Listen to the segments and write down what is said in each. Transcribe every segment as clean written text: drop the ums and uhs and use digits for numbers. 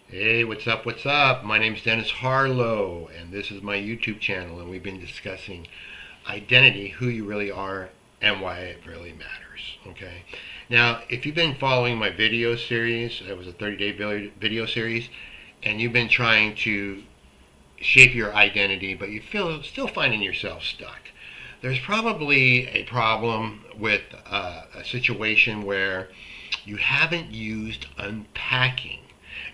Hey, what's up? What's up? My name's Dennis Harlow, and this is my YouTube channel, and we've been discussing identity, who you really are, and why it really matters. Okay. Now, if you've been following my video series, it was a 30-day video series, and you've been trying to shape your identity, but you feel still finding yourself stuck. There's probably a problem with a situation where you haven't used unpacking.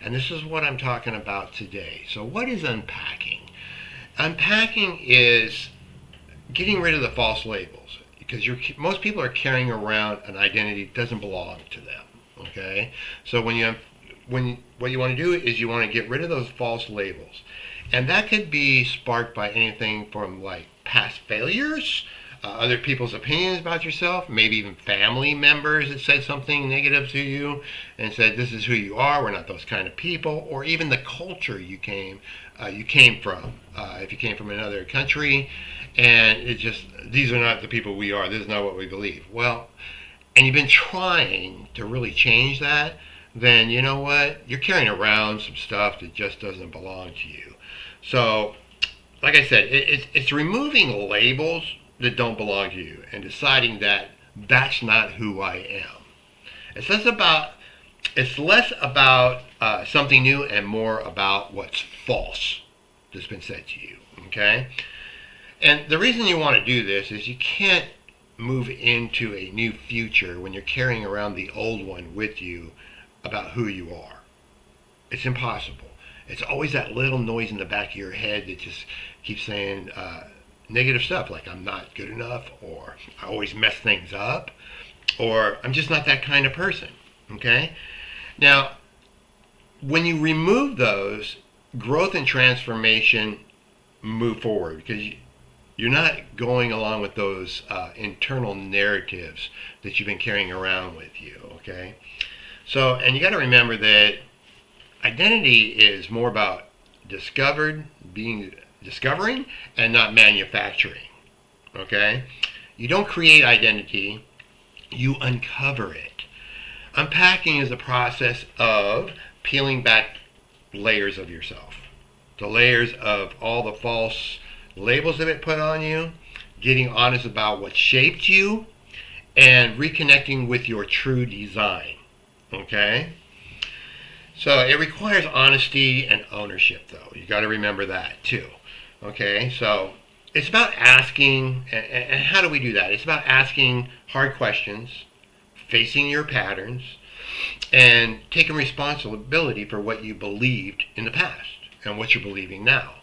And this is what I'm talking about today. So, what is unpacking? Unpacking is getting rid of the false labels because most people are carrying around an identity that doesn't belong to them. Okay, so what you want to do is you want to get rid of those false labels, and that could be sparked by anything from like past failures, other people's opinions about yourself, maybe even family members that said something negative to you and said this is who you are, we're not those kind of people, or even the culture you came from. If you came from another country and it just these are not the people we are, this is not what we believe. Well, and you've been trying to really change that, then you know what? You're carrying around some stuff that just doesn't belong to you. So, like I said, it's removing labels that don't belong to you and deciding that that's not who I am. It's less about something new and more about what's false that's been said to you. Okay, and the reason you want to do this is you can't move into a new future when you're carrying around the old one with you about who you are. It's impossible. It's always that little noise in the back of your head that just keeps saying negative stuff like I'm not good enough, or I always mess things up, or I'm just not that kind of person. Okay? Now, when you remove those, growth and transformation move forward because you're not going along with those internal narratives that you've been carrying around with you. Okay? So, and you got to remember that identity is more about discovering and not manufacturing. Okay? You don't create identity, you uncover it. Unpacking is a process of peeling back layers of yourself. The layers of all the false labels that it put on you, getting honest about what shaped you, and reconnecting with your true design. Okay? So it requires honesty and ownership, though. You got to remember that, too. Okay? So it's about asking, and how do we do that? It's about asking hard questions, facing your patterns, and taking responsibility for what you believed in the past and what you're believing now.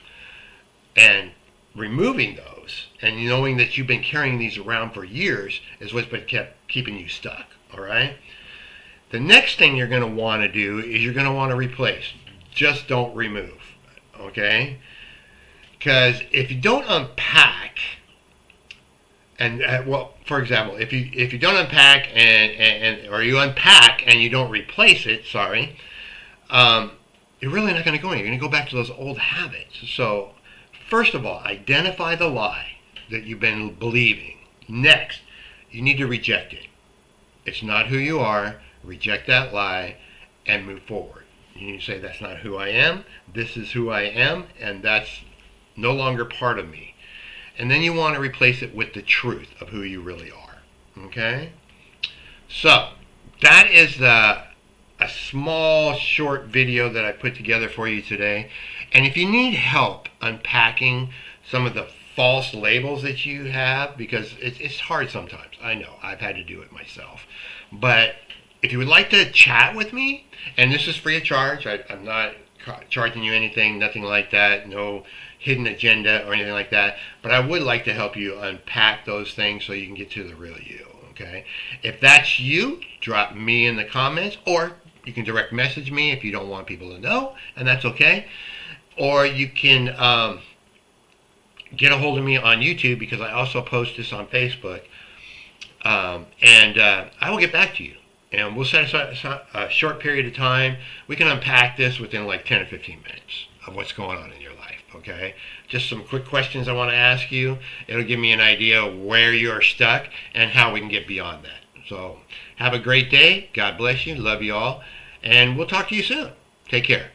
And removing those and knowing that you've been carrying these around for years is what's been keeping you stuck. All right? The next thing you're going to want to do is you're going to want to replace. Just don't remove. Okay? Because if you don't unpack, and well, for example, if you don't unpack or you unpack and you don't replace it, you're really not going to go anywhere. You're going to go back to those old habits. So, first of all, identify the lie that you've been believing. Next, you need to reject it. It's not who you are. Reject that lie and move forward. You need to say, that's not who I am. This is who I am, and that's no longer part of me. And then you want to replace it with the truth of who you really are. Okay? So, that is a small, short video that I put together for you today. And if you need help unpacking some of the false labels that you have, because it's hard sometimes. I know. I've had to do it myself. But if you would like to chat with me, and this is free of charge, I'm not charging you anything, nothing like that, no hidden agenda or anything like that, but I would like to help you unpack those things so you can get to the real you, okay? If that's you, drop me in the comments, or you can direct message me if you don't want people to know, and that's okay. Or you can get a hold of me on YouTube, because I also post this on Facebook, and I will get back to you. And we'll set aside a short period of time. We can unpack this within like 10 or 15 minutes of what's going on in your life, okay? Just some quick questions I want to ask you. It'll give me an idea of where you're stuck and how we can get beyond that. So have a great day. God bless you. Love you all. And we'll talk to you soon. Take care.